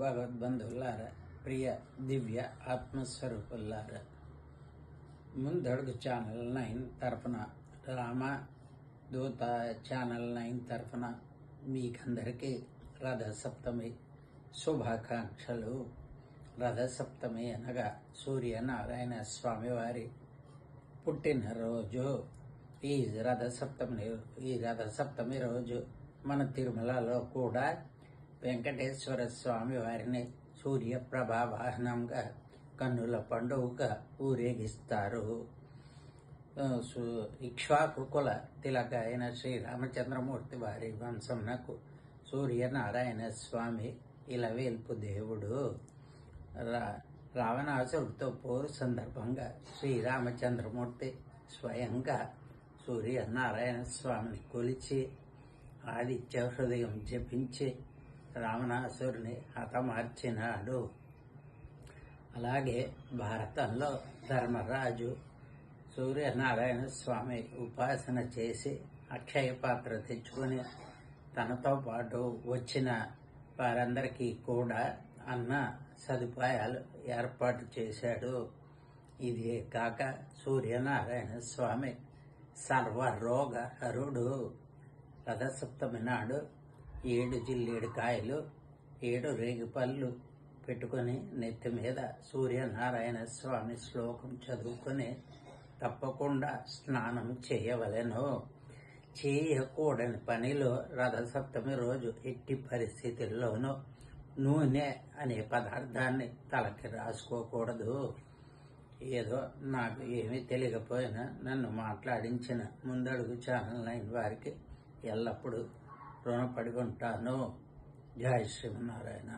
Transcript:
భగవద్బంధువులారా, ప్రియ దివ్య ఆత్మస్వరూపులారా, ముందడుగు ఛానల్ 9 తరఫున, రామదూత ఛానల్ 9 తరఫున మీకందరికీ రథసప్తమి శుభాకాంక్షలు. రథసప్తమి అనగా సూర్యనారాయణ స్వామివారి పుట్టినరోజు. ఈ రథసప్తమి రోజు మన తిరుమలలో కూడా వెంకటేశ్వర స్వామి వారిని సూర్యప్రభా వాహనంగా కన్నుల పండుగగా ఊరేగిస్తారు. ఇక్ష్వాకు కుల తిలక అయిన శ్రీరామచంద్రమూర్తి వారి వంశంనకు సూర్యనారాయణ స్వామి ఇలవేల్పు దేవుడు. రావణాసురుడితో పోరు సందర్భంగా శ్రీరామచంద్రమూర్తి స్వయంగా సూర్యనారాయణ స్వామిని కొలిచి ఆదిత్య హృదయం జపించి రావణాసురుని హతమార్చినాడు. అలాగే భారతంలో ధర్మరాజు సూర్యనారాయణ స్వామి ఉపాసన చేసి అక్షయ పాత్ర తెచ్చుకొని తనతో పాటు వచ్చిన వారందరికీ కూడా అన్న సదుపాయాలు ఏర్పాటు చేశాడు. ఇది కాక సూర్యనారాయణ స్వామి సర్వరోగ హరుడు. రథసప్తమి నాడు 7 జిల్లేడు కాయలు 7 రేగిపళ్ళు పెట్టుకుని నెత్తి మీద సూర్యనారాయణ స్వామి శ్లోకం చదువుకుని తప్పకుండా స్నానం చేయవలెను. చేయకూడని పనిలో రథసప్తమి రోజు ఎట్టి పరిస్థితుల్లోనూ నూనె అనే పదార్థాన్ని తలకి రాసుకోకూడదు. ఏదో నాకు ఏమీ తెలియకపోయినా నన్ను మాట్లాడించిన ముందడుగు ఛానల్ 9 వారికి ఎల్లప్పుడూ రుణపడి ఉంటాను. జై శ్రీమన్నారాయణ.